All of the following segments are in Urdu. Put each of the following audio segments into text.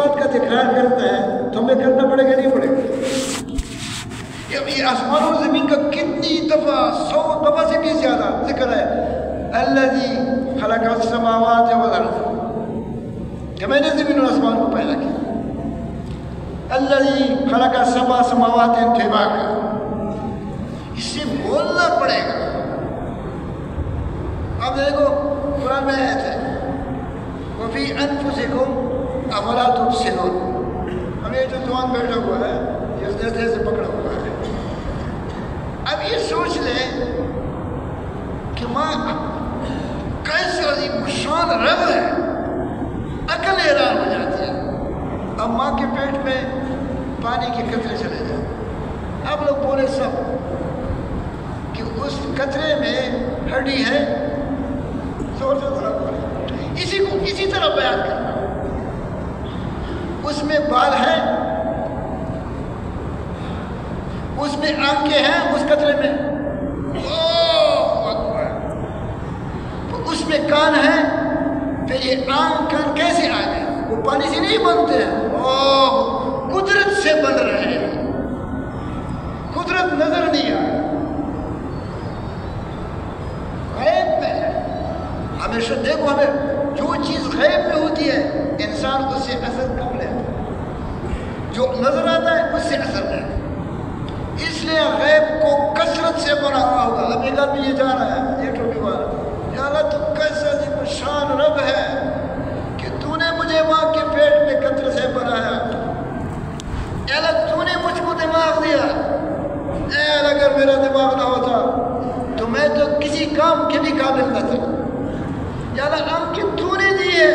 بات کا تکرار کرتا ہے تو ہمیں کرنا پڑے گا نہیں پڑے گا؟ یہ آسمان و زمین کا کتنی دفعہ 100 دفعہ سے بھی زیادہ ذکر ہے، الذی خلق السماوات والارض، کہ میں نے زمین اور آسمان کو پیدا کیا، الذی خلق سبع سماوات طباقا، اس سے بولنا پڑے گا۔ اب دیکھو قرآن میں آیت ہے وفی انفسکم افلا تبصرون، اب یہ جو جوان بیٹھا ہوا ہے یہ اس نیزے سے پکڑا ہوا ہے، اب یہ سوچ لیں کہ ماں کیسا عظیم شان رب ہے، عقل حیران ہو جاتی ہے۔ اب ماں کے پیٹ میں پانی کے قطرے چلے جائیں، اب لوگ بولے سب کہ اس قطرے میں ہڈی ہے، زور سے ذرا بولے، اسی کو اسی طرح بیان کرنا، اس میں بال ہے، اس میں آنکھیں ہیں، اس قطرے میں اس میں کان ہے، پھر یہ آنکھ کان کیسے آ گئے؟ وہ پانی سے نہیں بنتے ہیں، قدرت سے بن رہے ہیں، قدرت نظر نہیں آ غیب میں ہے۔ ہمیشہ دیکھو ہمیں جو چیز غیب میں ہوتی ہے انسان اس سے اثر کم لیتا ہے، جو نظر آتا ہے اس سے اثر لیتا ہے، اس لیے غیب کو کثرت سے بنا ہوا ہوگا۔ اب ایک آدمی یہ جا رہا ہے، یہ ٹوپی والا، یا اللہ تو کیسا عظیم شان رب ہے کہ تو نے مجھے ماں کے پیٹ میں قطرے سے بنایا، یا اللہ تو نے مجھ کو دماغ دیا، اے اللہ اگر میرا دماغ نہ ہوتا تو میں تو کسی کام کے بھی قابل نہ تھا، یا اللہ آنکھیں تو نے دی ہے،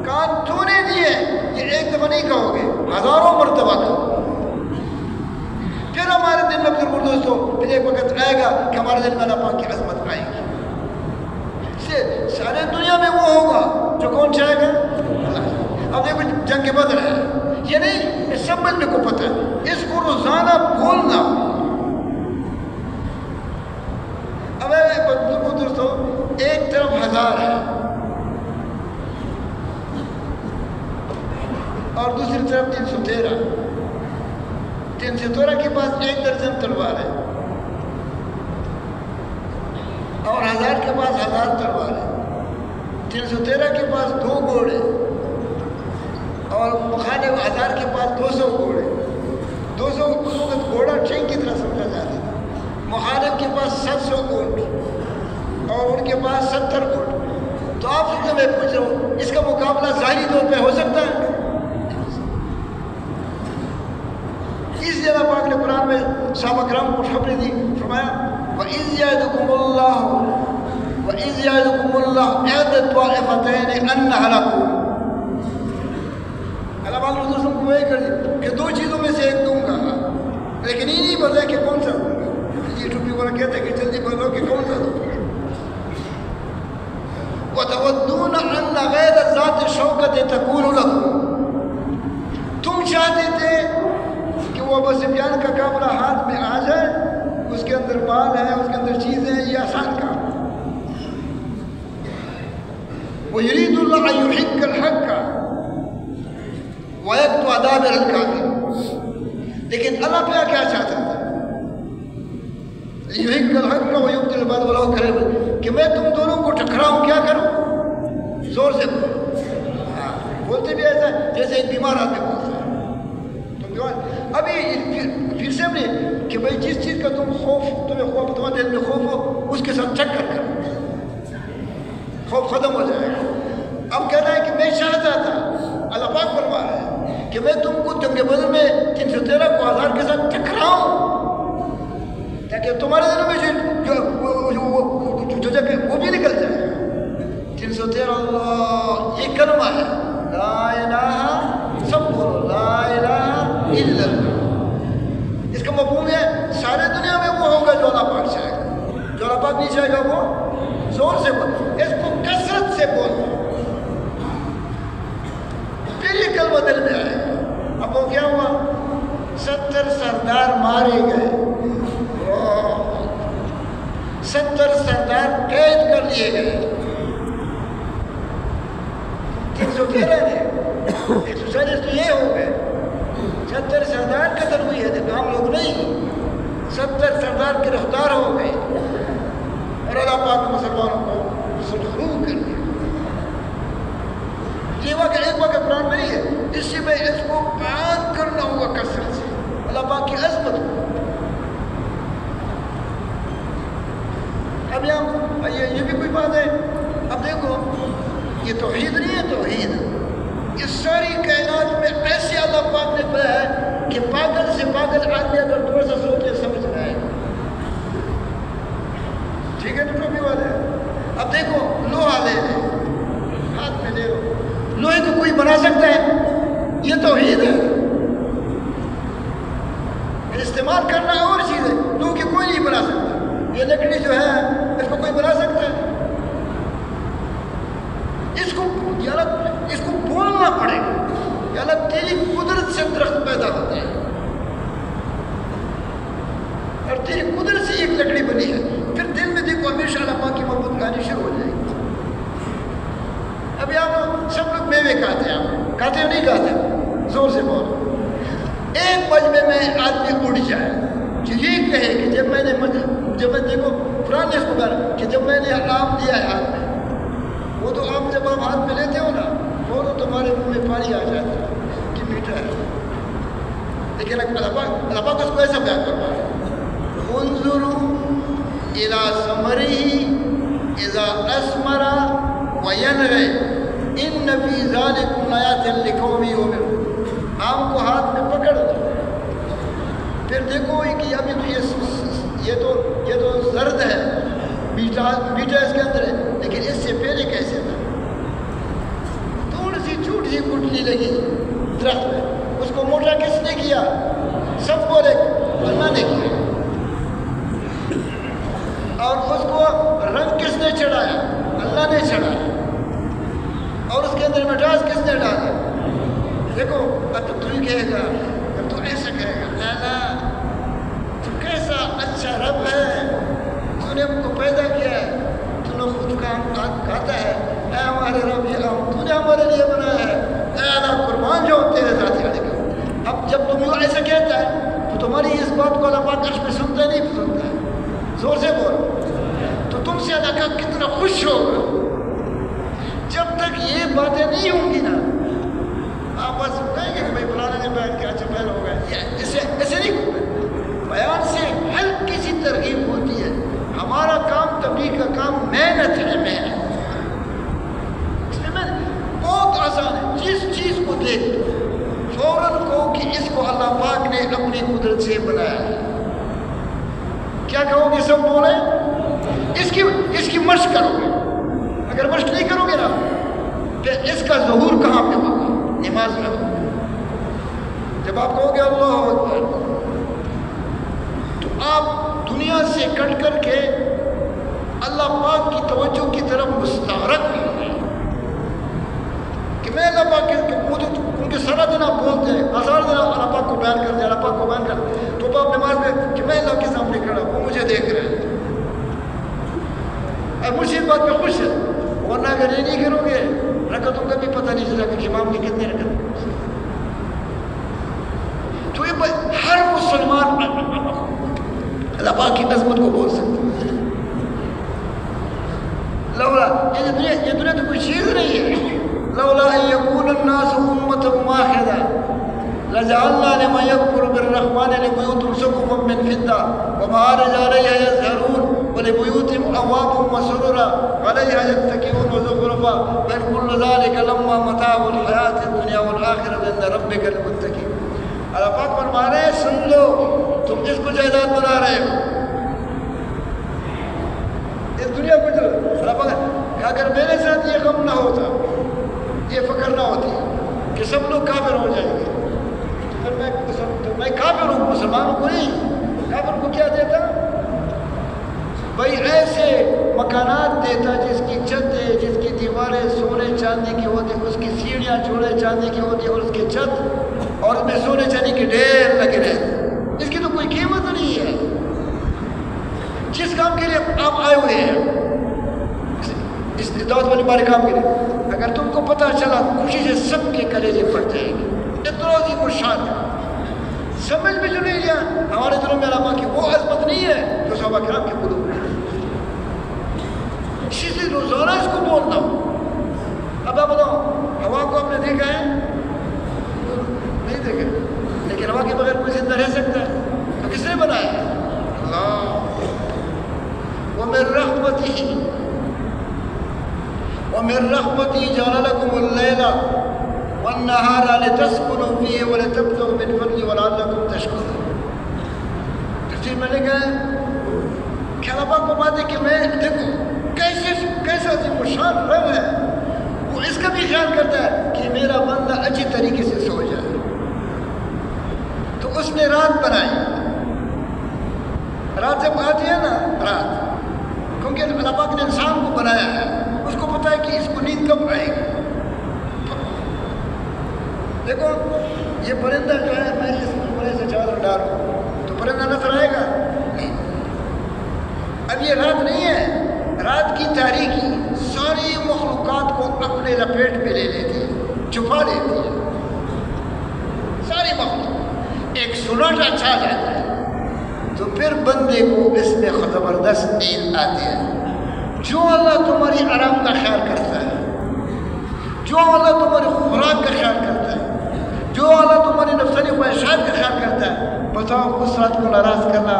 کان تو نے دیے، یہ ایک دفعہ نہیں کہو گے، ہزاروں مرتبہ کہو۔ پھر ہمارے دل میں پھر دوستو پھر ایک وقت آئے گا کہ ہمارے دل میں اللہ پاک کی عظمت آئے گی، سارے دنیا میں وہ ہوگا جو کون چاہے گا اللہ۔ اب دیکھو جنگ بدر ہے، یہ نہیں اس سب بندے کو پتہ ہے، اس کو روزانہ بولنا۔ اب بزرگوں دوستو ایک طرف 1000 ہے اور دوسری طرف 313، 313 کے پاس 1 درجن تلوار ہے اور 1000 کے پاس 1000 تلوار ہے، 313 کے پاس 2 گھوڑے اور مخالف 1000 کے پاس 200 گھوڑے، 200 گھوڑا ٹرین کی طرح سمجھا جاتا ہے، مخالف کے پاس 700 اونٹ اور ان کے پاس 70 اونٹ۔ تو آپ سے میں پوچھ رہا ہوں اس کا مقابلہ ظاہری طور پہ ہو سکتا ہے؟ اس جگہ پاک نے قرآن میں صحابہ کرام کو خبریں دی، فرمایا وَإِذْ يَعِدُكُمُ اللَّهُ إِحْدَى الطَّائِفَتَيْنِ أَنَّهَا لَكُمْ، اللہ پاک نے رسول کو وہی کر دی کہ 2 چیزوں میں سے ایک دوں گا، لیکن یہ نہیں بتایا کہ کون سا دوں گا۔ یہ ٹوپی والا کہتا ہے کہ جلدی بتاؤ کہ کون سا دوں گا۔ وَتَوَدُّونَ أَنَّ غَيْرَ ذَاتِ الشَّوْكَةِ تَكُونُ لَكُمْ، تم چاہتے تھے کہ وہ ابو سفیان کا قافلہ ہاتھ میں آ جائے، اس کے اندر بال ہے، اس کے اندر چیزیں ہیں، یہ آسان کام۔ وَيُرِيدُ اللَّهُ أَن يُحِقَّ الْحَقَّ وَيَقْطَعَ دَابِرَ الْكَافِرِينَ، لیکن اللہ پہ کیا چاہتا تھا؟ يُحِقَّ الْحَقَّ وَيُبْطِلَ الْبَاطِلَ وَلَوْ كَرِهَ الْمُجْرِمُونَ، کہ میں تم دونوں کو ٹکراؤں، کیا کروں؟ زور سے بولتے بھی ایسا جیسے ایک بیمار آدمی بولتا ہے۔ ابھی پھر سے ہم نے کہ بھائی جس چیز کا تمہیں خوف تمہارے دل میں خوف ہو اس کے ساتھ چکر کرو، خوف ختم ہو جائے گا۔ اب کہنا ہے کہ میں چاہتا تھا، اللہ پاک فرما رہا ہے کہ میں تم کو جنگ بدر میں 313 کو 1000 کے ساتھ ٹکراؤں تاکہ تمہارے دل میں جو جگہ وہ بھی نکل جائے۔ 313 اللہ یہ کلمہ ہے، لا الہ، سب بولو لا الہ الا اللہ۔ اس کا مفہوم ہے سارے دنیا میں وہ ہوگا جو اللہ پاک چاہے گا، جو اللہ پاک نہیں چاہے گا وہ زور سے بول، اس کو کثرت سے بول، پھر یہ کلمہ دل میں آئے گا۔ اب وہ کیا ہوا؟ 70 سردار مارے گئے، 70 سردار قید کر لیے گئے، 313 نے 140 تو یہ ہو گئے، 70 سردار قتل ہوئی ہے، عام لوگ نہیں، 70 سردار گرفتار ہو گئے اور اللہ پاک نے مسلمانوں کو سرخرو کر دیا۔ یہ واقعہ ایک واقعہ قرآن میں نہیں ہے، اس سے میں اس کو بیان کرنا ہوگا کثرت سے، اللہ پاک کی عظمت کو۔ اب یہ بھی کوئی بات ہے، اب دیکھو یہ توحید نہیں ہے، توحید اس ساری کائنات میں ایسے اللہ پاک نے کہا ہے کہ پاگل سے پاگل آدمی اگر تھوڑا سا سوچے سمجھ رہا ہے، ٹھیک ہے، تو بھی بات ہے۔ اب دیکھو لوہا لے لے، ہاتھ میں لے لو، لوہے کو کوئی بنا سکتا ہے؟ یہ توحید ہے۔ استعمال کرنا اور چیز ہے، لوہ کی کوئی نہیں بنا سکتا۔ یہ لکڑی جو ہے اس کو کوئی بنا سکتا ہے؟ اس کو بولنا پڑے گا کہ اللہ تیری قدرت سے درخت پیدا ہوتا ہے اور تیری قدرت سے ایک لکڑی بنی ہے، پھر دل میں دیکھو ہمیشہ اللہ پاک کی محبت گانی شروع ہو جائے گی۔ ابھی آپ سب لوگ میوے کھاتے ہیں، آپ کھاتے ہو نہیں کھاتے؟ زور سے بولو۔ ایک مجمع میں آدمی اڑ جائے جو یہ کہے کہ جب میں دیکھو قرآن نے اس کو کہا کہ جب میں نے آم لیا ہے ہاتھ میں، وہ تو آم جب آپ ہاتھ میں لیتے ہو نا وہ تو تمہارے منہ میں پانی آ جاتا ہے کہ میٹھا ہے، لیکن اللہ پاک اس کو ایسا بیان کروا ہے، انظروا الی ثمرہ اذا اثمر وینعی ان فی ذلکم لآیات لقوم یؤمنون۔ آم کو ہاتھ میں پکڑ دو، پھر دیکھو کہ ابھی تو یہ تو زرد ہے، میٹھا اس کے اندر ہے، لیکن اس سے پہلے کیسے تھا؟ تھوڑی سی چھوٹی سی گٹلی لگی درخت میں، اس کو موٹا کس نے کیا؟ سب بولے اللہ نے کیا۔ اور اس کو رنگ کس نے چڑھایا؟ اللہ نے چڑھایا۔ اور اس کے اندر مٹاس کس نے ڈالا؟ دیکھو اب تو ہی کہے گا، اب تو ایسا کہے گا، اللہ تو کیسا اچھا رب ہے، تو نے ہم کو پیدا کیا ہے، تو نے خود کا کھاتا ہے، اے ہمارے رب یہ تو نے ہمارے لیے بنایا ہے، اے اللہ قربان جو تیرے ذات علی کا۔ اب جب تم ایسا کہتا ہے تو تمہاری اس بات کو اللہ پاک عرش پہ سنتا ہے نہیں سنتا ہے؟ زور سے بول، تو تم سے اللہ کا کتنا خوش ہوگا۔ جب تک یہ باتیں نہیں ہوں گی نا، آپ بس کہیں گے کہ بھائی فلانے نے بیان کیا، اچھا پہل ہو گئے، ایسے نہیں ہوگا۔ بیان سے ہلکی سی ترغیب ہوتی ہے۔ ہمارا کام تبلیغ کا کام محنت ہے، محنت اس میں بہت آسان ہے۔ جس چیز کو دیکھ فوراً کہو کہ اس کو اللہ پاک نے اپنی قدرت سے بنایا ہے۔ کیا کہو گے؟ سب بولیں اس کی مشق کرو گے۔ اگر مشق نہیں کرو گے نا پھر اس کا ظہور کہاں پہ ہوگا؟ نماز میں ہوگا۔ جب آپ کہو گے اللہ اکبر تو آپ دنیا سے کٹ کر کے اللہ پاک کی توجہ کی طرف مستغرق ہو گئے کہ میں اللہ پاک ان کے سارا دن آپ بولتے ہیں، ہزار دن اللہ پاک کو بیان کرتے ہیں، اللہ پاک کو بیان کرتے ہیں، تو آپ نماز میں کہ میں اللہ کے سامنے کھڑا ہوں، وہ مجھے دیکھ رہے ہیں، اب مجھے اس بات پہ خوش ہے۔ ورنہ اگر یہ نہیں کرو گے رکعتوں کا بھی پتہ نہیں چلا کہ امام نے کتنے رکعت۔ تو یہ ہر مسلمان اللہ پاک کی عظمت کو بول سکتا ہے۔ لولا یہ دنیا تو کوئی چیز نہیں ہے۔ لولا ان یکون الناس امۃ واحدہ لجعلنا لمن یکفر بالرحمن لبیوتهم سقفا من فضة ومعارج علیہا یظہرون ولبیوتهم ابوابا وسررا علیہا یتکئون وزخرفا بل کل ذلک لما متاع الحیاۃ الدنیا والآخرۃ عند ربک للمتقین۔ اللہ پاک فرما رہے ہیں سن لو، تم جس کو جائیداد بنا رہے ہو اس دنیا کو، جو اللہ پاک اگر میرے ساتھ یہ غم نہ ہوتا، یہ فکر نہ ہوتی کہ سب لوگ کافر ہو جائیں گے، پھر میں کافر ہوں، مسلمانوں کو نہیں، کافر کو کیا دیتا؟ بھائی ایسے مکانات دیتا جس کی چھتیں، جس کی دیواریں سونے چاندی کی ہوتی، اس کی سیڑھیاں سونے چاندی کی ہوتی اور اس کی چھت اور اس میں سونے چاندی کے ڈھیر لگے رہتے، اس کی تو کوئی قیمت نہیں ہے۔ جس کام کے لیے آپ آئے ہوئے ہیں اس اس دعوت والی بارے کام کرے. اگر تم کو پتہ چلا خوشی سے سب کے کلیجے پھٹ جائیں گے. اتنا عظیم الشان ہے. سمجھ میں جو نہیں لیا ہمارے دلوں میں علامہ کی وہ عظمت نہیں ہے جو صحابہ کرام کے قلوب میں. اسی سے روزانہ اس کو بولنا ہو. اب آپ بتاؤ ہوا کو آپ نے دیکھا ہے؟ نہیں دیکھا. لیکن ہوا کے بغیر کوئی زندہ رہ سکتا ہے؟ تو کس نے بنایا ہے؟ اللہ. وَمِن رَحْمَتِهِ وَمِن رَحْمَتِهِ جَعَلَ لَكُمُ اللَّيْلَ وَالنَّهَارَ لِتَسْكُنُوا فِيهِ وَلِتَبْتَغُوا مِنْ فَضْلِهِ وَلَعَلَّكُمْ تَشْكُرُونَ. تفسیر میں لکھا ہے کہ اللہ پاک کو بات ہے کہ میں دیکھو کیسا عظیم الشان رب ہے. وہ اس کا بھی خیال کرتا ہے کہ میرا بندہ اچھی طریقے سے سو جائے. تو اس نے رات بنائی. رات جب آتی ہے نا رات, کیونکہ اللہ پاک نے انسان کو بنایا ہے, اس کو پتا ہے کہ اس کو نیند کب آئے گی. دیکھو یہ پرندہ جو ہے میں اس بڑے سے چادر ڈالوں تو پرندہ نظر آئے گا نہیں. اب یہ رات نہیں ہے. رات کی تاریکی ساری مخلوقات کو اپنے لپیٹ میں لے لیتی ہے, چھپا لیتی ہے. ساری مخلوق ایک سناٹا چھا جاتا ہے تو پھر بندے کو اس میں زبردست نیند آتی ہے. جو اللہ تمہاری آرام کا خیال کرتا ہے, جو اللہ تمہاری خوراک کا خیال کرتا ہے, جو اللہ تمہاری نفسانی خواہشات کا خیال کرتا ہے, بتاؤ اس رات کو ناراض کرنا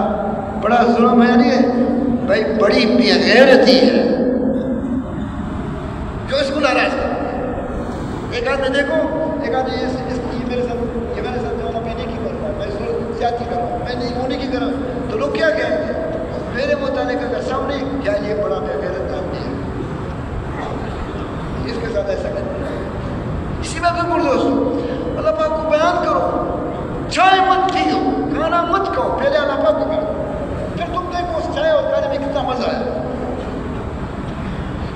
بڑا ظلم ہے نہیں ہے بھائی؟ بڑی بے غیرتی ہے جو اس کو ناراض کرتا ہے. ایک آدمی دیکھو, ایک آدمی یہ میرے ساتھ جو میں نہیں کی کر رہا, میں زیادتی کر رہا ہوں, میں نہیں ہونے کی کر رہا ہوں, تو لوگ کیا کہیں گے میرے متعلق اگر سامنے کیا یہ بڑا بے غیرت آدمی ہے, اس کے ساتھ ایسا کرنا. اسی میں بالکل دوستو اللہ پاک کو بیان کرو. چائے مت پیو, کھانا مت کھاؤ, پہلے اللہ پاک کو کرو, پھر تم دیکھو اس چائے اور کھانے میں کتنا مزہ ہے.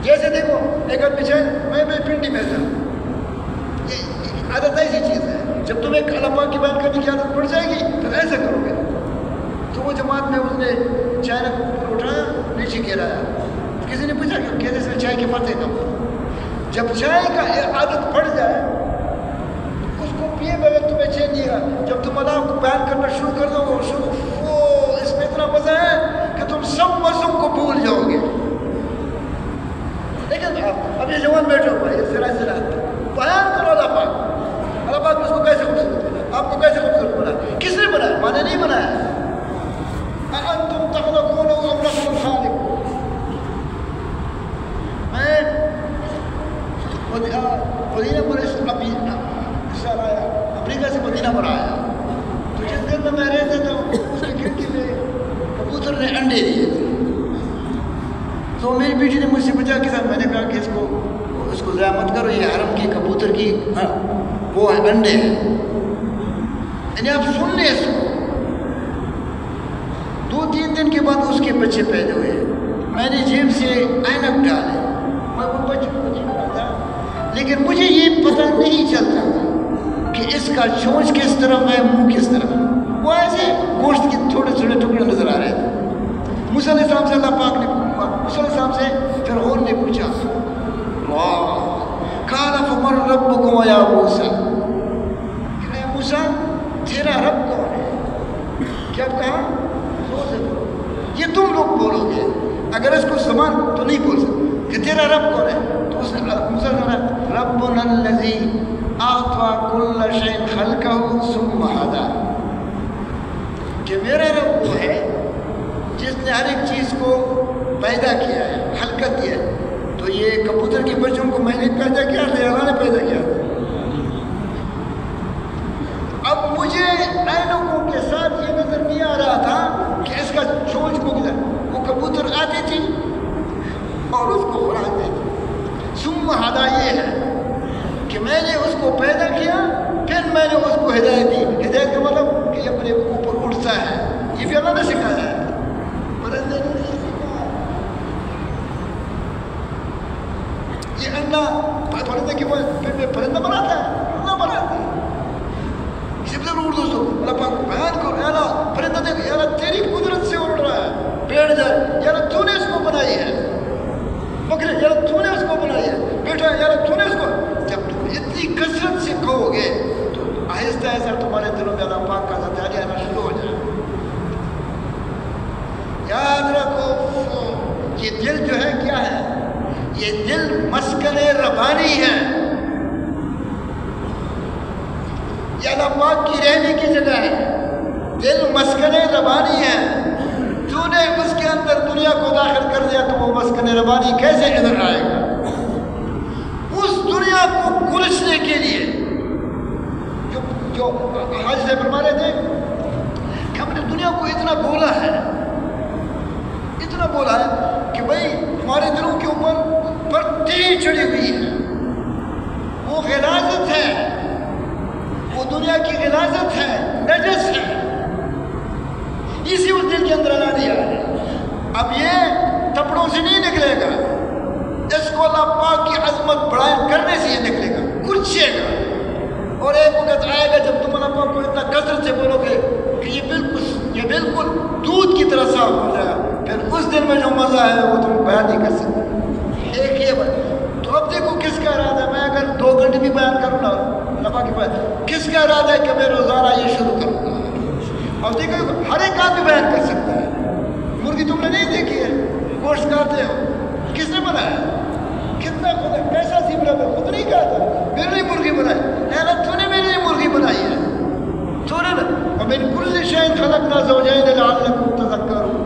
جیسے دیکھو ایک آدمی چائے میں پنڈی میں تھا, یہ عادت ایسی چیز ہے جب تم ایک اللہ پاک کی بات کرنے کی عادت پڑ جائے گی تو ایسا کرو گے. تو وہ جماعت میں اس نے چائے کو اٹھایا نیچے گرایا. کسی نے پوچھا کہ کیسے سے چائے کے پتے کم. جب چائے کا عادت پڑ جائے اس کو پیے بغیر تمہیں چین نہیں گا. جب تم اللہ کو بیان کرنا شروع کر دو وہ اس میں اتنا مزہ ہے کہ تم سب مزوں کو بھول جاؤ گے. لیکن اب یہ جوان بیٹھا ہوا ہے, ذرا بیان کرو اللہ پاک. اللہ پاک اس کو کیسے خوبصورت بنا, آپ کو کیسے خوبصورت بنا, کس نے بنایا؟ میں نے نہیں بنایا. انتم تخلقون ام نحن الخالق. میں مدینہ پر امریکہ سے مدینہ پر آیا تو جس دن میں رہتا تھا اس کی کھڑکی میں کبوتر نے انڈے دیے تھے. تو میری بیٹی نے مجھ سے پوچھا کہ صاحب, میں نے کہا کہ اس کو ضائع مت کرو, یہ حرم کی کبوتر کی وہ انڈے ہیں. یعنی آپ سن لیں اس کو. 2-3 دن کے بعد اس کے بچے پیدا ہوئے. میں نے جیب سے اینک ڈالے, میں وہ بچوں کو نہیں بناتا, لیکن مجھے یہ پتہ نہیں چلتا تھا کہ اس کا چونچ کس طرف ہے, منہ کس طرف ہے. وہ ایسے گوشت کے تھوڑے تھوڑے ٹکڑے نظر آ رہے تھے. موسیٰ علیہ السلام سے اللہ پاک نے موسیٰ علیہ السلام سے فرعون نے پوچھا, قال فمن ربکم یا موسیٰ, کہ اے موسیٰ تیرا رب کون ہے؟ کیا کہا؟ زور سے بولو. یہ تم لوگ بولو گے, اگر اس کو زبان تو نہیں بول سکتے کہ تیرا رب کون ہے. تو اس نے موسیٰ نے کہا ربنا الذی اعطى كل شيء خلقه ثم هدى, کہ میرا رب وہ ہے جس نے ہر ایک چیز کو پیدا کیا ہے, خلقت دیا ہے. تو یہ کبوتر کے بچوں کو میں نے پیدا کیا تھا, اللہ نے پیدا کیا تھا. اب مجھے اینکوں کے ساتھ یہ نظر نہیں آ رہا تھا کہ اس کا چونچ کو کدھر. وہ کبوتر آتی تھی اور اس کو اڑاتے تھے. ثم ہدیٰ یہ ہے کہ میں نے اس کو پیدا کیا, پھر میں نے اس کو ہدایت دی. ہدایت کا مطلب کہ اپنے اوپر اٹھتا ہے. یہ بھی اللہ نے سکھایا ہے, پرندے نے نہیں سکھایا. یہ اللہ پرندے کے پرندہ بناتا ہے, اللہ بناتا ہے. اسی طرح اردو سے اللہ پاک کو بیان کرو, اللہ پرندہ دیکھ, اللہ تیری قدرت سے اڑ رہا ہے, بیٹھ جائے, یا تو نے اس کو بنائی ہے. بکرے, یا تو نے اس کو یہ اللہ پاک کی رہنے کی جگہ ہے، دل مسکن ربانی ہے، تو نے اس کے اندر دنیا کو داخل کر دیا تو وہ مسکن ربانی کیسے ادھر آئے گا؟ اس دنیا کو کلچنے کے لیے جو حاج سے فرما رہے تھے کہ ہم نے دنیا کو اتنا بولا ہے کہ بھائی ہمارے دلوں کے اوپر پرتی چڑھی ہوئی ہے، وہ غلاظت ہے، وہ دنیا کی غلاظت ہے، نجس ہے، اسی اس دل کے اندر لا دیا ہے۔ اب یہ تپڑوں سے نہیں نکلے گا، اس کو اللہ پاک کی عظمت بڑھائے کرنے سے یہ نکلے گا، کلچے گا۔ اور ایک وقت آئے گا جب تم اللہ پاک کو اتنا کثرت سے بولو گے کہ یہ بالکل دودھ کی طرح صاف ہو جائے، پھر اس دن میں جو مزہ ہے وہ تم بیان نہیں کر سکتے۔ ایک یہ بات تو اب دیکھو کس کا ارادہ ہے، میں اگر 2 گھنٹے بھی بیان کروں نا اللہ پاک کی بات، کس کا ارادہ ہے کہ میں روزانہ یہ شروع کروں گا؟ اور دیکھو ہر ایک آدمی بیان کر سکتا ہے۔ مرغی تم نے نہیں دیکھی ہے، گوشت کھاتے ہو، کس نے بنایا؟ کتنا خود پیسہ سیبرا میں خود نہیں کہا تھا میرے لیے مرغی بنائی، اے تو نے میرے لیے مرغی بنائی ہے، تو نے ومن کل شیء خلقنا زوجین لعلکم تذکرون،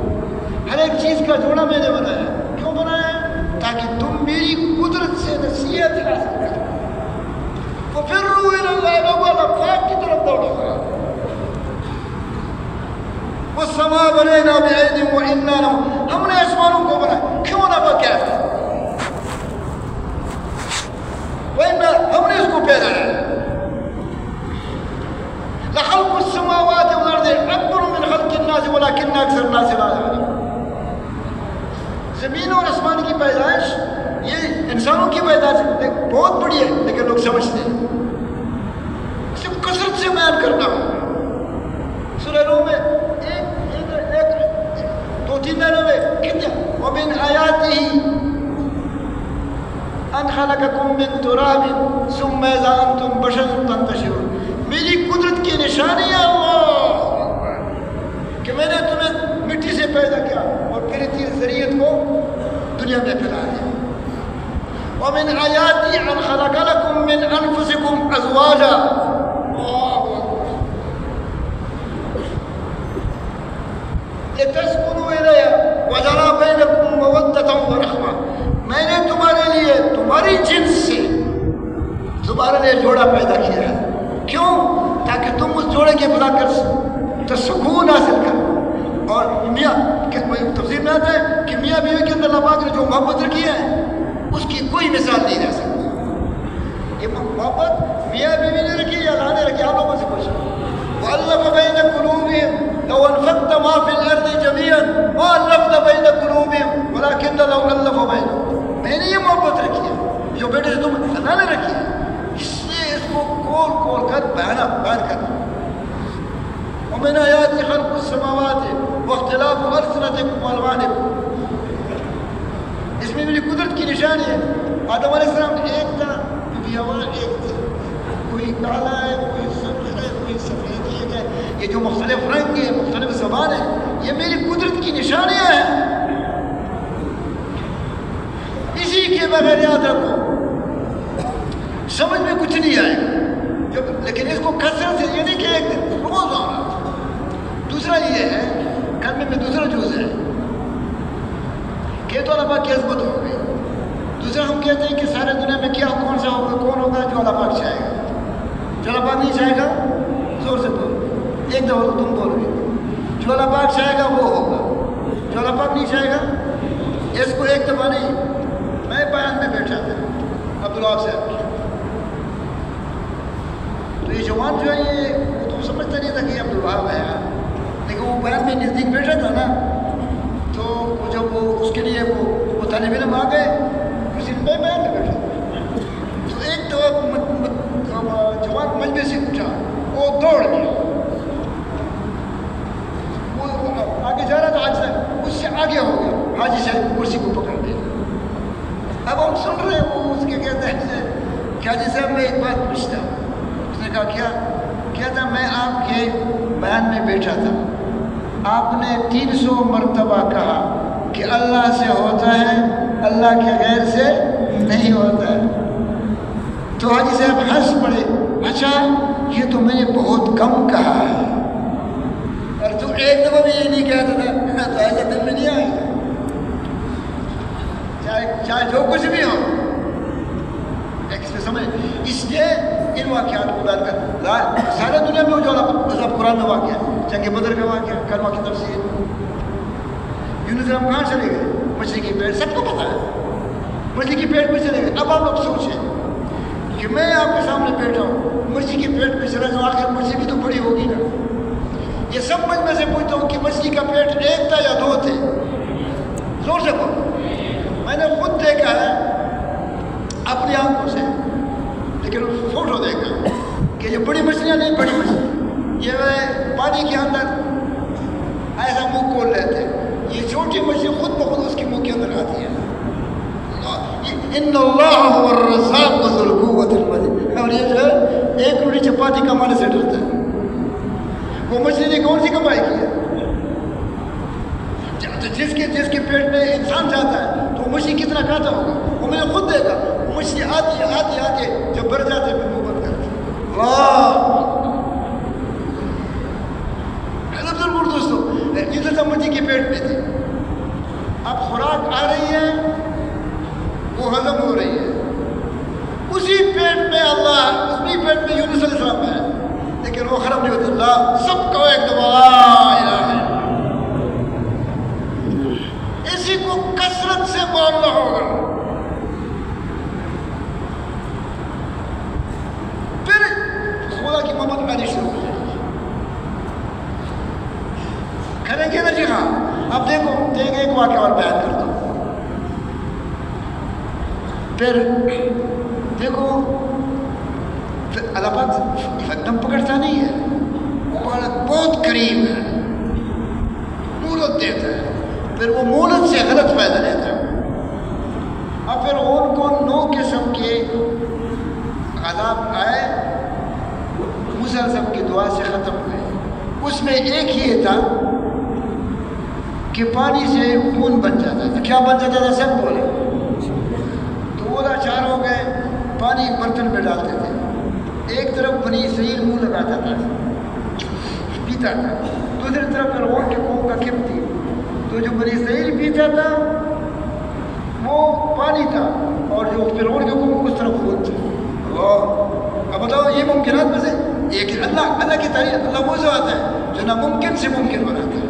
ہر ایک چیز کا جوڑا میں نے بنایا۔ کیوں بنایا ہے؟ تاکہ تم میری قدرت سے نصیحت حاصل کرو۔ ففروا الی اللہ، لوگوں اللہ پاک کی طرف دوڑو گا۔ والسماء بنينا بأيد وإنا لموسعون، ہم نے آسمانوں کو بنایا، کیوں نہ بکیا؟ ہم نے اس کو پیدا ہے۔ لخلق السماوات والارض اکبر من خلق الناس ولكن اکثر الناس لا يعلمون، زمین اور آسمان کی پیدائش یہ انسانوں کی پیدائش بہت بڑی ہے، لیکن لوگ سمجھتے ہیں، صرف کثرت سے بیان کرنا ہوگا۔ سورہ روم میں ایک 2-3 دنوں میں کتنے ومن آیاتہ ان خلقکم من تراب ثم اذا انتم بشر تنتشرون، میری قدرت کی نشانی ہے اللہ کہ میں نے تمہیں مٹی سے پیدا کیا اور پھر تیری ذریعت کو دنیا میں پھیلا دیا۔ ومن آیاتی ان خلق لکم من انفسکم ازواجا، لتسکنوا الیہا وجعل بینکم مودۃ ورحمۃ، میں نے تمہارے لیے تمہاری جنس سے تمہارے لیے جوڑا پیدا کیا ہے، کیوں؟ تاکہ تم اس جوڑے کے بلا کر سکون حاصل کرو۔ اور میاں تفسیر میں آتا ہے کہ میاں بیوی کے اندر اللہ پاک نے جو محبت رکھی ہے اس کی کوئی مثال نہیں رہ سکتی۔ یہ محبت میاں بیوی نے رکھی یا اللہ نے رکھی؟ آپ لوگوں سے پوچھو۔ وَأَلَّفَ بَيْنَ قُلُوبِهِمْ لَوْ أَنفَقْتَ مَا فِي الْأَرْضِ جَمِيعًا مَا أَلَّفْتَ بَيْنَ قُلُوبِهِمْ وَلَكِنَّ لَوْ أَلَّفَ بَيْنَهُمْ، میں نے یہ محبت رکھی ہے جو بیٹے سے تم اللہ نے رکھی ہے، اس لیے اس کو کھول کر بیان کرنا۔ ومن آیات خلق السماوات واختلاف ألسنتكم وألوانكم، اس میں میری قدرت کی نشانی ہے۔ آدم علیہ السلام ایک تھا، بی حوا ایک تھی، کوئی کالا ہے، کوئی سبز ہے، کوئی سفید ہے، یہ جو مختلف رنگ ہے، مختلف زبان ہے، یہ میری قدرت کی نشانیاں ہیں۔ اسی کے بغیر یاد رکھو سمجھ میں کچھ نہیں آئے گا، لیکن اس کو کثرت سے یہ نہیں کہ ایک دن روز آنا۔ دوسرا یہ ہے کلمے میں دوسرا جز ہے کہ تو اللہ پاک کی عظمت ہو گئی۔ دوسرا ہم کہتے ہیں کہ سارے دنیا میں کیا کون سا ہوگا، کون ہوگا جو اللہ پاک چاہے گا، جو اللہ پاک نہیں چاہے گا زور سے بولو، ایک دفعہ تو تم بولو گے، جو اللہ پاک چاہے گا وہ ہوگا، جو اللہ پاک نہیں چاہے گا۔ اس کو ایک دفعہ نہیں، میں بیان میں بیٹھا تھا عبداللہ صاحب کی، تو یہ جوان جو ہے یہ وہ تو سمجھتا نہیں تھا کہ عبداللہ ہے، لیکن وہ بیان میں نزدیک بیٹھا تھا نا، تو جب وہ اس کے لیے وہ طالب علم آ گئے، اسی میں بیان میں بیٹھا تھا، تو ایک جوان مجمع سے اٹھا، وہ دوڑ گیا، وہ آگے جا رہا تھا، حاجی صاحب اس سے آگے ہو گیا، حاجی صاحب کرسی کو پکڑ دیا۔ اب ہم سن رہے ہیں، وہ اس کے کہتے ہیں کہ حاجی صاحب میں ایک بات پوچھتا ہوں۔ اس نے کہا کیا تھا؟ میں آپ کے بیان میں بیٹھا تھا، آپ نے 300 مرتبہ کہا کہ اللہ سے ہوتا ہے، اللہ کے غیر سے نہیں ہوتا ہے۔ تو حاجی صاحب ہنس پڑے، اچھا یہ یہ تو میں نے بہت کم کہا ہے، اور تو ایک دفعہ بھی یہ نہیں کہتا تھا تو ایسا دل میں نہیں آئے گا، چاہے جو کچھ بھی ہو سمجھ۔ اس لیے ان واقعات کو بیان کر سارے دنیا میں جو مذہب قرآن میں واقع ہے، جنگ بدر کا واقعہ، کلمہ کی تفسیر، یونس علیہ السلام کہاں چلے گئے؟ مچھلی کی پیٹ، سب کو پتا ہے مچھلی کی پیٹ میں چلے گئے۔ اب آپ لوگ سوچیں کہ میں آپ کے سامنے بیٹھا ہوں، مچھلی کی پیٹ میں چلا جاؤں، آخر مچھلی بھی تو بڑی ہوگی نا۔ یہ سب مجھ میں سے پوچھتا ہوں کہ مچھلی کا پیٹ ایک تھا یا دو تھے؟ زور سے بولو۔ میں نے خود دیکھا ہے اپنی آنکھوں سے، لیکن فوٹو دیکھا کہ یہ بڑی مچھلیاں نہیں، بڑی مچھلی یہ پانی کے اندر ایسا منہ کھول لیتے، یہ چھوٹی مچھلی خود بخود اس کے منہ کے اندر آتی ہے۔ ان اللہ هو الرزاق ذو القوۃ المتین، اور یہ جو ہے ایک روٹی چپاتی کمانے سے ڈرتا ہے۔ وہ مچھلی نے کون سی کمائی کی ہے؟ جس کے پیٹ میں انسان جاتا ہے تو مچھلی کتنا کھاتا ہوگا؟ وہ میں نے خود دیکھا، مچھلی آتی جب بھر جاتے پھر منہ بند کرتے۔ واہ ضرور دوستو، یہ سب مچھلی کے پیٹ میں تھی، اب خوراک آ رہی ہے، وہ ہضم ہو رہی ہے، اسی پیٹ میں اللہ، اسی پیٹ میں یونس علیہ السلام ہے، لیکن وہ ختم نہیں ہوتا۔ اللہ سب کو ایک دفعہ لا الہ الا اللہ، اسی کو کثرت سے بولنا ہوگا۔ پھر خدا کی محبت آنی شروع ہو جائے گی، کریں گے نا جی ہاں۔ اب دیکھو ایک واقعہ اور بیان کرتا ہوں۔ پھر دیکھو اللہ پاک دم پکڑتا نہیں ہے، وہ بہت قریب ہے، مہلت دیتا ہے، پھر وہ مہلت سے غلط فائدہ لیتا ہے، اور پھر ان کو 9 قسم کے عذاب آئے، موسیٰ علیہ السلام کی دعا سے ختم ہوئے۔ اس میں ایک یہ تھا کہ پانی سے خون بن جاتا تھا۔ کیا بن جاتا تھا؟ سب بولے۔ چار ہو گئے، پانی برتن میں ڈالتے تھے، ایک طرف بنی اسرائیل منہ لگاتا تھا پیتا تھا، دوسری طرف فرعون کے قوم کا کم تھی، تو جو بنی اسرائیل پیتا تھا وہ پانی تھا، اور جو فرعون کے قوم اس طرف خود تھا۔ اب بتاؤ یہ ممکنات میں سے ایک اللہ کی تعریف، اللہ وہ ذات ہے جو ناممکن سے ممکن بناتا ہے۔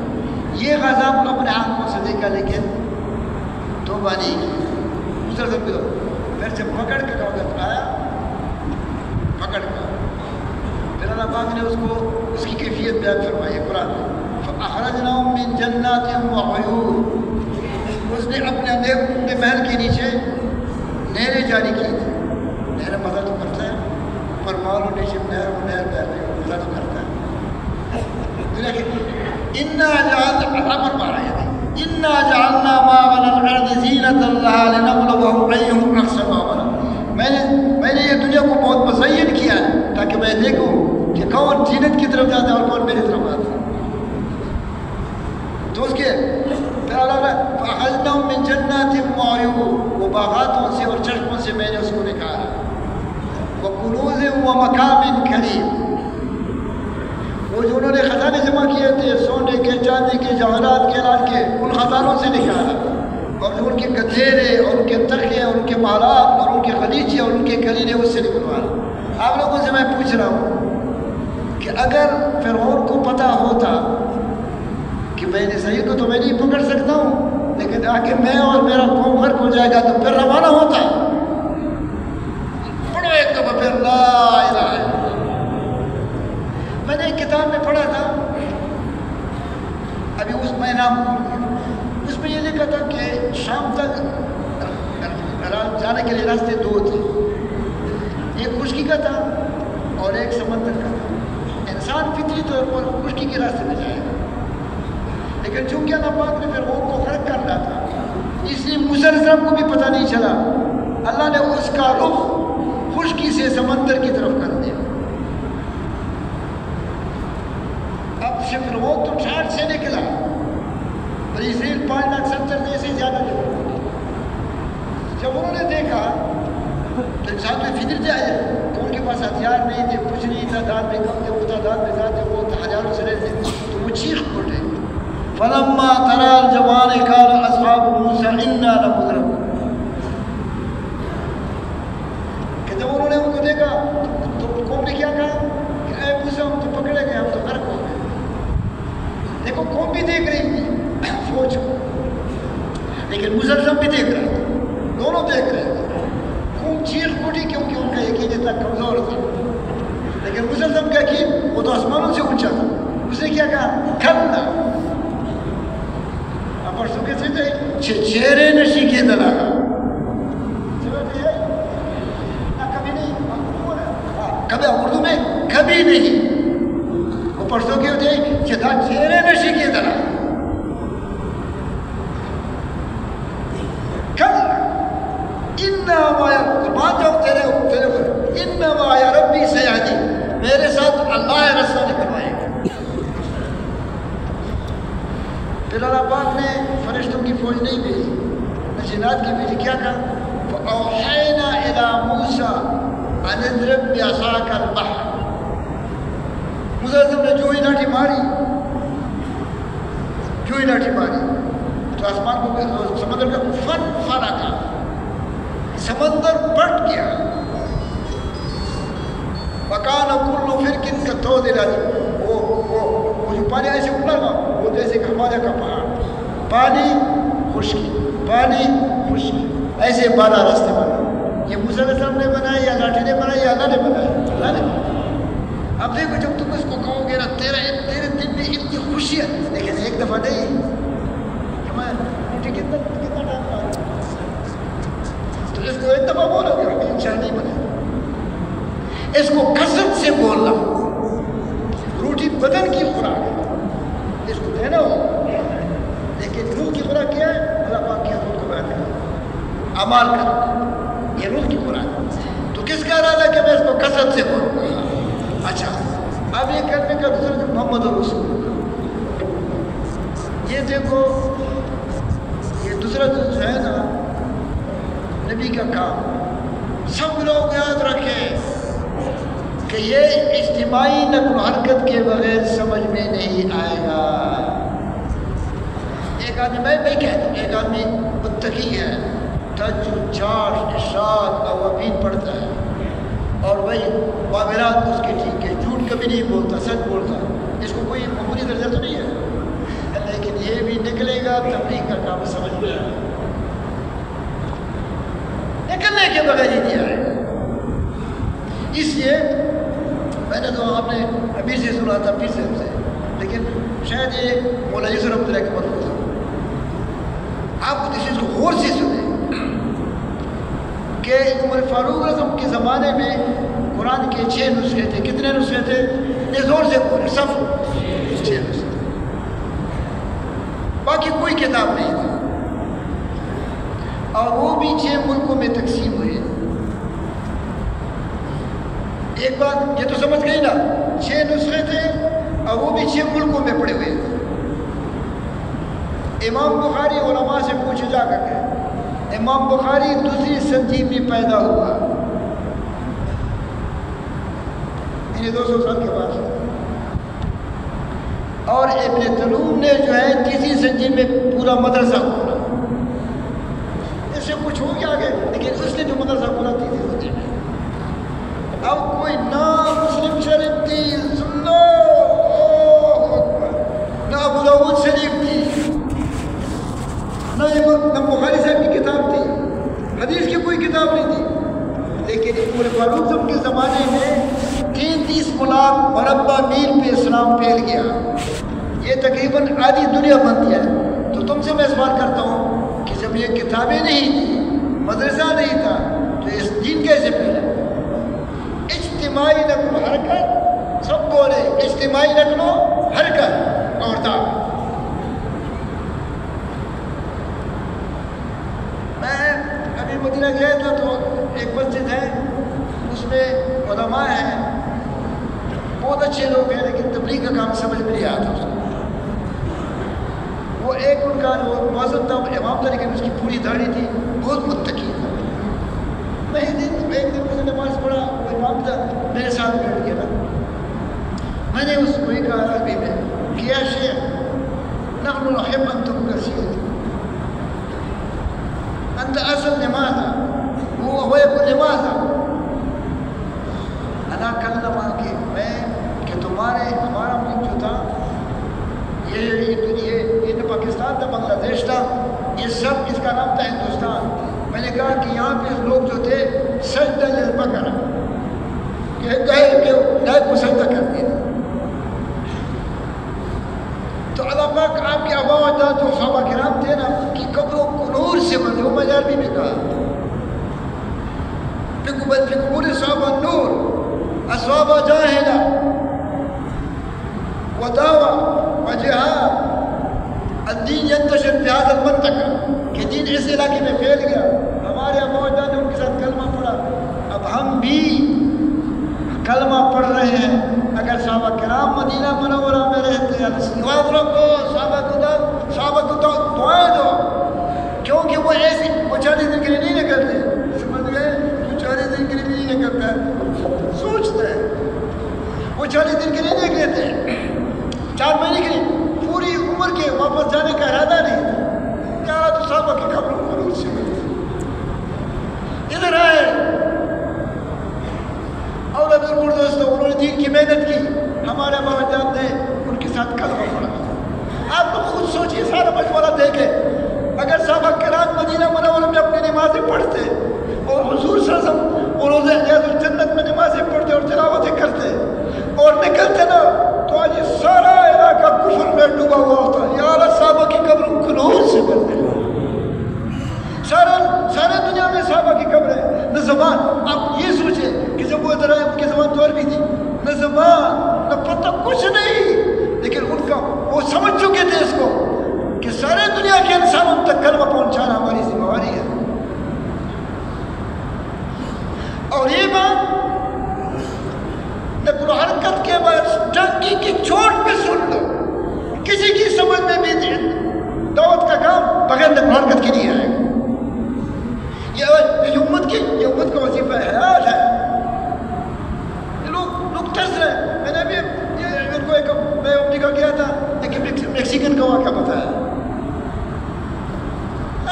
یہ غذاب اپنے آنکھوں سے دیکھا لیکن توبہ نہیں کی، دوسرا سب کو پھر جب پکڑ کے کاغذ آیا، پکڑ کر پھر اللہ پاک نے اس کی کیفیت بیان فرمائی ہے قرآن میں، فَأَخْرَجْنَاهُم مِّن جَنَّاتٍ وَعُيُونٍ، اس نے اپنے محل کے نیچے نہریں جاری کی تھی۔ نہر مزہ تو کرتا ہے، پر مال و نیچے نہر و نہر بہتے ہیں، مزہ تو کرتا ہے، لیکن اِنَّا جَعَلْنَا عَبْرَ مَارَيَا اِنَّا جَعَلْنَا مَا عَلَى الْأَرْضِ زِينَةً لَهَا لِنَبْلُوَهُمْ أَيُّهُمْ أَحْسَنُ عَمَلًا۔ میں نے یہ دنیا کو بہت مزین کیا ہے تاکہ میں دیکھوں کہ کون زینت کی طرف جاتا ہے اور کون میری طرف آتا ہے۔ تو اس کے پھر اللہ نے فَأَخْرَجْنَاهُم مِّن جَنَّاتٍ وَعُيُونٍ، وہ باغاتوں سے اور چشموں سے میں نے اس کو نکالا، وَكُنُوزٍ وَمَقَامٍ كَرِيمٍ، وہ جو انہوں نے خزانے جمع کیے تھے سونے کے، چاندی کے، جواہرات کے، لال کے، ان خزانوں سے نکالا، اور جو ان کے گدھیرے اور ان کے تختے اور ان کے محلات اور ان کے غلیچے اور ان کے کلینے اس سے نکلوانا۔ آپ لوگوں سے میں پوچھ رہا ہوں کہ اگر فرعون کو پتہ ہوتا کہ میں نے صحیح کو تو میں نہیں پکڑ سکتا ہوں، لیکن آگے میں اور میرا قوم غرق ہو جائے گا تو پھر روانہ ہوتا، پڑھو ایک دفعہ پھر لا الہ الا اللہ۔ میں نے ایک کتاب میں پڑھا تھا، ابھی اس میں نام اس میں یہ لکھا تھا کہ شام تک جانے کے لیے راستے 2 تھے، ایک خشکی کا تھا اور ایک سمندر کا تھا۔ انسان فطری طور پر خشکی کے راستے میں جائے گا، لیکن چونکہ اللہ پاک نے فرعون کو غرق کرنا تھا، اس لیے موسیٰ علیہ السلام کو بھی پتہ نہیں چلا، اللہ نے اس کا رخ خشکی سے سمندر کی طرف کر دیا۔ اب فرعون تو ٹھاٹ سے نکلا، بنی اسرائیل 5,70,000 سے زیادہ تھے۔ جب انہوں نے دیکھا تو انسان تو فطر جائے تو ان کے پاس ہتھیار نہیں تھے، کچھ نہیں تھا، تعداد میں کم تھے، وہ تعداد میں زیادہ تھے، وہ ہزاروں سے رہتے، تو وہ چیخ پڑے فلما ترى الجمعان قال اصحاب موسى انا لمدركون، کہ جب انہوں نے ان کو دیکھا تو قوم نے کیا کہا کہ اے موسیٰ ہم تو پکڑے گئے، ہم تو غرق ہو گئے۔ دیکھو قوم بھی دیکھ رہی تھی فوج کو، لیکن مسلسل بھی دیکھ رہا تھا، دونوں دیکھ رہے تھے۔ قوم چیخ پڑی کیونکہ ان کا یقین اتنا کمزور تھا، لیکن مسلسل کا یقین وہ تو آسمانوں سے اونچا تھا۔ اس نے کیا کہا کھلا پرسوں کے سے چہرے نشی کے دلا کبھی نہیں، کبھی اردو میں کبھی نہیں، وہ پرسوں کے ہوتے چتا چہرے نشی کے دلا ربی سیادی، میرے ساتھ اللہ رستہ نکلوائے گا۔ پھر اللہ پاک نے فرشتوں کی فوج نہیں بھیجی، نشینات کی بھیجی، کیا کہا فَأَوْحَيْنَا إِلَىٰ مُوسَىٰ أَنِ اضْرِب بِّعَصَاكَ الْبَحْرَ، موسیٰ نے جو ہی لاٹھی ماری، جو ہی لاٹھی ماری تو آسمان کو سمندر کا فن فرقا، سمندر پھٹ گیا۔ وَكَانَ كُلُّ فِرْقٍ كَالطَّوْدِ الْعَظِيمِ، وہ جو پانی ایسے اٹھا نا، وہ جیسے کہ ہمارے کا پہاڑ، پانی خشکی، پانی خشکی، ایسے بالا راستے بنا۔ یہ موسیٰ علیہ السلام نے بنایا یا لاٹھی نے بنایا یا اللہ نے بنایا؟ اللہ نے بنایا۔ اب دیکھو جب تم اس کو کہو گے نا تیرے دل میں اتنی خوشی ہے، لیکن ایک دفعہ نہیں، مجھے کتنا ٹائم لگا، تو اس کو ایک دفعہ بولو گے انشاءاللہ نہیں بنے۔ اس کو کثرت سے بولنا، روٹی بدن کی خوراک ہے، اس کو دینا ہو، لیکن روح کی خوراک کیا ہے؟ اللہ پاک کی حضور کو بیان کرنا، عمال کرنا، یہ روح کی خوراک۔ تو کس کا ارادہ کہ میں اس کو کثرت سے بولوں گا؟ اچھا اب یہ کرنے کا دوسرا جو محمد رسول، یہ دیکھو یہ دوسرا جو ہے نا نبی کا کام، سب لوگ یاد رکھیں کہ یہ اجتماعی نقل و حرکت کے بغیر سمجھ میں نہیں آئے گا۔ ایک آدمی میں کہتا ہوں، ایک آدمی متقی ہے، تہجد، چاش، اشراق، اوابین پڑھتا ہے، اور وہی معاملات اس کے ٹھیک ہے، جھوٹ کبھی نہیں بولتا، سچ بولتا، اس کو کوئی معمولی درجہ تو نہیں ہے، لیکن یہ بھی نکلے گا تبلیغ کا کام سمجھ میں آئے گا، نکلنے کے بغیر ہی نہیں آئے گا۔ اس لیے میں نے تو آپ نے ابھی سے سنا تھا، پھر سے لیکن شاید یہ مولا یوسف رحمۃ اللہ کے مطلب تھا، آپ کو اس چیز کو غور سے سنیں کہ عمر فاروق اعظم کے زمانے میں قرآن کے 6 نسخے تھے۔ کتنے نسخے تھے؟ یہ زور سے بولے، سب 6 نسخے، باقی کوئی کتاب نہیں تھی، اور وہ بھی 6 ملکوں میں تقسیم ہوئے۔ ایک بات یہ تو سمجھ گئی نا، 6 نسخے تھے اور وہ بھی 6 ملکوں میں پڑے ہوئے تھے۔ امام بخاری علماء سے پوچھے جا کر کے، امام بخاری دوسری صدی میں پیدا ہوا، یعنی 200 سال کے بعد، اور ابن طلون نے جو ہے تیسری صدی میں پورا مدرسہ کھولا۔ اس سے کچھ ہو گیا آگے، لیکن اس نے جو مدرسہ کھولا تیسری صدی میں۔ اب کوئی نہ مسلم شریف تھی، سنو، نہ ابو داؤد شریف تھی، نہ بخاری صاحب کی کتاب تھی، حدیث کی کوئی کتاب نہیں تھی، لیکن عمر فاروق صاحب کے زمانے میں 33 لاکھ مربع میل پہ اسلام پھیل گیا، یہ تقریباً آدھی دنیا بنتی ہے۔ تو تم سے میں سوال کرتا ہوں کہ جب یہ کتابیں نہیں تھی، مدرسہ نہیں تھا، تو اس دین کیسے پھیلا؟ اجتماعی نقل و حرکت، سب بولے اجتماعی نقل و حرکت اور دعوت۔ میں ابھی مدینہ گیا تھا تو ایک مسجد ہے، اس میں علماء ہیں، بہت اچھے لوگ ہیں، لیکن تبلیغ کا کام سمجھ میں نہیں آتا اس کو۔ وہ ایک ان کا مؤذن تھا، امام تھا، لیکن اس کی پوری داڑھی تھی، بہت متقی تھا۔ میں ایک دن اس نے نماز پڑھا، وہ امام تھا، میرے ساتھ بیٹھ گیا نا، میں نے اس کو کہا عربی میں کہ یا شیخ نحن نحب انتم كثير انت اصل لماذا هو يقول لماذا انا کلمہ کہ میں کہ ہمارا ملک جو تھا یہ پاکستان تھا، بنگلہ دیش تھا، یہ سب اس کا نام تھا ہندوستان. میں نے کہا کہ یہاں پہ لوگ جو تھے سجدہ للبقرہ کہ گائے کو سجدہ کرتے تھے. تو اللہ پاک آپ کے آبا و اجداد جو صحابہ کرام تھے نا کہ قبروں کو نور سے بندے، وہ میں نے عربی میں کہا فی قبور صحابہ نور اصحابہ جاہدہ ودعوہ وجہاد الدین ینتشر فی هذا المنطقہ کہ دین اس علاقے میں پھیل گیا. ہمارے آبا و اجداد نے ان کے ساتھ کلمہ پڑھا، اب ہم بھی کلمہ پڑھ رہے ہیں. اگر صحابہ کرام مدینہ منورہ میں رہتے ہیں یاد رکھو صحابہ کو دعائیں دو، کیونکہ وہ ایسے وہ 40 دن کے لیے نہیں نکلتے. سمجھ گئے؟ جو 40 دن کے لیے نہیں نکلتا ہے سوچتا ہے، وہ 40 دن کے لیے نکلے تھے، 4 مہینے کے لیے، پوری عمر کے واپس جانے کا ارادہ نہیں تھا. کیا تو صحابہ کی قبروں کو نور سے ادھر آئے اور بالکل دوستوں انہوں نے دین کی محنت کی. ہمارے باوجود نے ان کے ساتھ کلمہ پڑھا. آپ تو خود سوچیے، سارا مشورہ دیکھیں. اگر صحابہ کرام مدینہ منورہ میں اپنی نمازیں پڑھتے اور حضور صلی اللہ علیہ وسلم اور روزہ ریاض الجنت میں نمازیں پڑھتے اور تلاوتیں کرتے اور نکلتے نا تو آج یہ سارا علاقہ کفر میں ڈوبا ہوا ہوتا. یا اللہ صحابہ کی قبروں کو نور سے کر دے. سارے دنیا میں صحابہ کی قبر ہے. نہ زبان، آپ یہ سوچیں کہ جب وہ ادھر آئے ان کی زبان تو عربی تھی، نہ زبان نہ پتہ کچھ نہیں، لیکن ان کا وہ سمجھ چکے تھے اس کو کہ سارے دنیا کے انسانوں تک کلمہ پہنچانا ہماری ذمہ داری ہے. اور یہ بات نقل و حرکت کے بعد ٹنکی کی چوٹ پہ سن لو، کسی کی سمجھ میں بھی دعوت کا کام بغیر نقل و حرکت کے نہیں آئے گا. یہ امت کا وظیفہ حیات ہے. لوگ ترس رہے ہیں. میں نے ابھی ان کو ایک میں امریکہ گیا تھا، ایک میکسیکن کا واقعہ بتایا.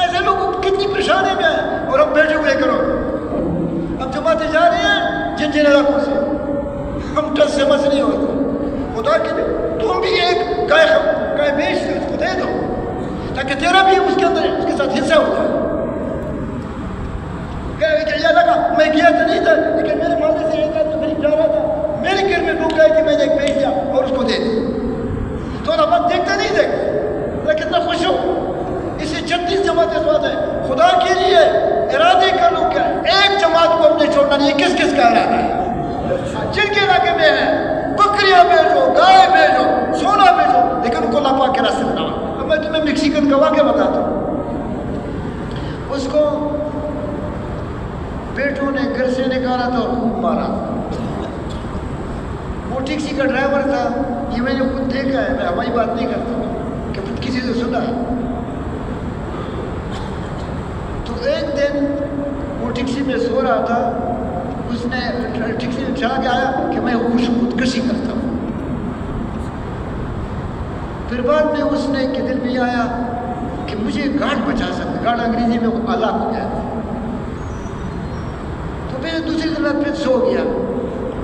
ایسے لوگ کتنی پریشانی میں ہیں اور ہم بیٹھے ہوئے کرو. اب جماعتیں جا رہی ہیں جن علاقوں سے، ہم ٹس سے مس نہیں ہوتے. خدا کے لیے تم بھی ایک گائے بیچ سے اس کو دے دو تاکہ تیرا بھی اس کے اندر اس کے ساتھ حصہ ہو جائے. لگا میں گیا تو نہیں تھا، لیکن میرے محلے سے ایک آدمی قریب جا رہا تھا، میرے گھر میں ڈوب گئے کہ میں نے ایک بیچ دیا اور اس کو دے دیا. تو اللہ بات دیکھتا نہیں دیکھتا، میں کتنا خوش ہوں. اسے 36 جماعتیں سواد ہے. خدا کے لیے ارادے کا لوگ کیا ہے، ایک جماعت کو ہم نے چھوڑنا نہیں. کس کس کا ارادہ ہے؟ جن کے علاقے میں ہے بکریاں بیچو، گائے بیچو، سونا بیچو، لیکن ان کو اللہ پاک کے راستے بناؤ. اب میں تمہیں میکسیکن کا واقعہ بتاتا ہوں. اس کو بیٹوں نے گھر سے نکالا تھا اور خوب مارا. وہ ٹیکسی کا ڈرائیور تھا. یہ میں نے خود دیکھا ہے، میں ہوائی بات نہیں کرتا کہ کسی سے سنا ہے. تو ایک دن وہ ٹیکسی میں سو رہا تھا، اس نے ٹیکسی میں چلا کے آیا کہ میں خودکشی کرتا ہوں. پھر بعد میں اس نے کہ دل میں آیا کہ مجھے گارڈ بچا سکتا. گارڈ انگریزی میں وہ آلہ ہو گیا. تو پھر دوسری طرح پھر سو گیا.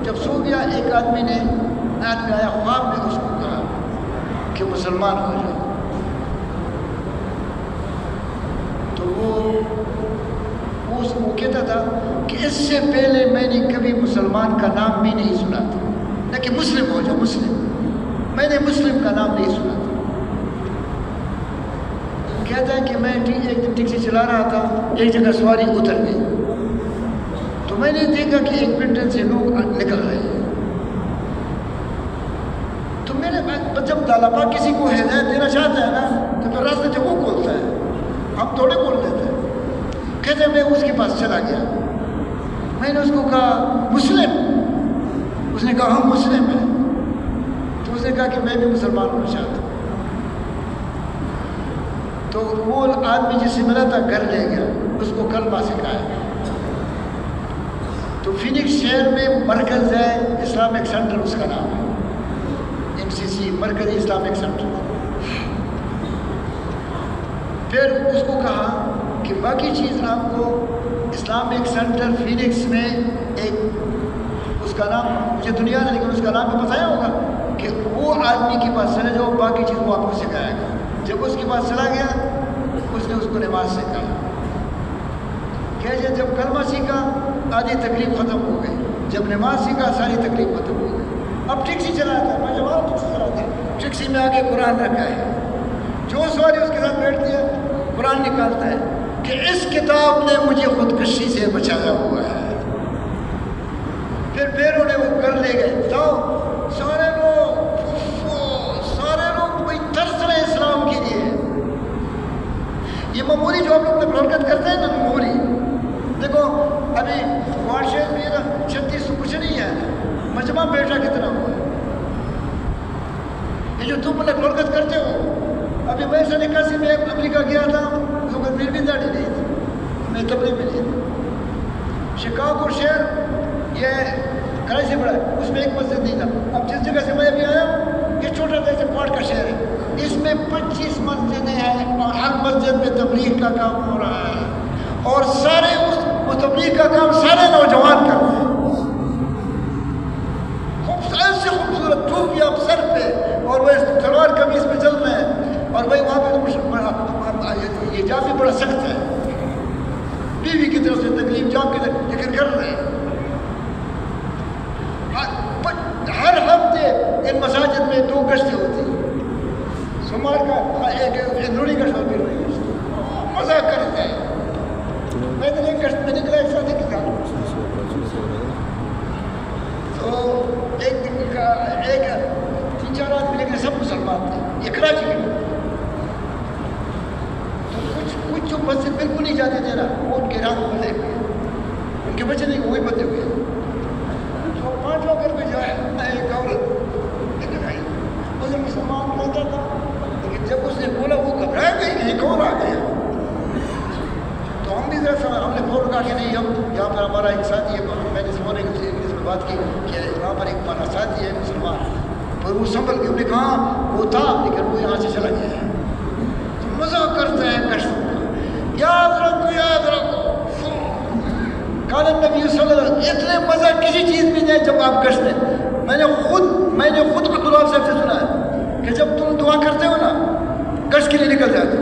جب سو گیا ایک آدمی آیا خواب میں اس کو کہا کہ مسلمان ہو جاؤ. تو وہ کہتا تھا کہ اس سے پہلے میں نے کبھی مسلمان کا نام بھی نہیں سنا تھا، لیکن مسلم ہو جاؤ، مسلم. میں نے مسلم کا نام نہیں سنا تھا. کہتا ہے کہ میں ایک دن ٹیکسی چلا رہا تھا، ایک جگہ سواری اتر گئی تو میں نے دیکھا کہ ایک پنڈن سے لوگ نکل رہے ہیں. تو میں نے جب اللہ پاک کسی کو ہدایت دینا چاہتا ہے نا تو پھر راستہ جب وہ کھولتا ہے، ہم تھوڑے کھول لیتے ہیں. کہتے ہیں میں اس کے پاس چلا گیا. میں نے اس کو کہا مسلم؟ اس نے کہا ہم مسلم ہیں. تو اس نے کہا کہ میں بھی مسلمان ہونا چاہتا ہوں. تو وہ آدمی جس سے ملا تھا گھر لے گیا، اس کو کلمہ سکھایا. تو فینکس شہر میں مرکز ہے اسلامک سینٹر، اس کا نام ہے. کسی مرکزی اسلامک سینٹر میں. پھر اس کو کہا کہ باقی چیز آپ کو اسلامک سینٹر فینکس میں ایک اس کا نام مجھے دنیا نے لیکن اس کا نام بھی بتایا ہوگا کہ وہ آدمی کے پاس چلے جاؤ باقی چیز وہ آپ کو سکھائے گا. جب اس کے پاس چلا گیا اس نے اس کو نماز سکھائی. کہ جب کلمہ سیکھا آدھی تکلیف ختم ہو گئی, جب نماز سیکھا ساری تکلیف ختم ہو گئی. اب ٹیکسی چلاتا ہے, میں جب ٹیکسی چلاتا ہے, ٹیکسی میں آگے قرآن رکھا ہے, جو سواری اس کے ساتھ بیٹھتی ہے قرآن نکالتا ہے کہ اس کتاب نے مجھے خودکشی سے بچایا ہوا ہے. پھر پیروں نے وہ کر لے گئے. تو سارے لوگ کوئی ترس رہے اسلام کے لیے. یہ معمولی جو ہم لوگ برکت کرتے ہیں نا, معمولی دیکھو ابھی واٹس میں نا 3600 کچھ نہیں ہے, مجمع بیٹا کتنا ہوا ہے. یہ جو تم لوگ برکت کرتے ہو, ابھی میں 81 میں امریکہ گیا تھا, کیونکہ میری بھی داڑھی نہیں تھی, میں تبلیغ میں نہیں تھا. شکاگو شہر یہ کراچی بڑا ہے, اس میں ایک مسجد نہیں تھا. اب جس جگہ سے میں ابھی آیا ہوں یہ چھوٹا سا ایسے پہاڑ کا شہر ہے, اس میں 25 مسجدیں ہیں اور ہر مسجد میں تبلیغ کا کام ہو رہا ہے, اور سارے اس تبلیغ کا کام سارے نوجوان کر رہے ہیں. ایسے خوبصورت ٹوپی اب سر پہ اور وہ سلوار قمیص میں چل رہے ہیں, اور بھائی وہاں پہ یہ جاب بھی بڑا سخت ہے, بیوی کی طرف سے تکلیف, جاب کی طرف لیکن کر رہے ہیں. ہر ہفتے ان مساجد میں 2 گشتیں ہوتی ہیں. سمار کا ایک نوری گشت اور بیرونی گشت, مزہ کرتے ہیں. میں نے ایک گشت میں نکلا ایک ساتھی کے ساتھ, تو ایک 3-4 آدمی لیکن سب مسلمان تھے, یہ کراچی کے. تو کچھ جو مسجد بالکل نہیں جاتے تھے نا, وہ ان کے رات بدلے ہوئے, ان کے بچے نہیں وہی بدلے ہوئے. تو 5 گھر میں جو ہے ایک عورت لیکن آئی, اسے مسلمان رہتا تھا, لیکن جب اس نے بولا وہ گھبرا گئی کہ یہ کون آ گیا. تو ہم بھی ذرا سمجھ, ہم نے فوراً کہا کہ نہیں, ہم یہاں پر ہمارا ایک ساتھی ہے, میں نے اس مورنگ سے انگلش میں بات کی کہ وہاں پر ایک ہمارا ساتھی ہے مسلمان, پر وہ سنبھل کے, انہوں نے کہا وہ تھا لیکن وہ یہاں سے چلا گیا ہے. تو مزہ کرتا ہے کشتوں کا. یاد رکھو قال نبی صلی اللہ علیہ وسلم, اتنے مزہ کسی چیز میں نہیں جب آپ گشت ہیں. میں نے خود عبداللہ صاحب سے سنا ہے کہ جب تم دعا کرتے ہو نا, گشت کے لیے نکل جاتے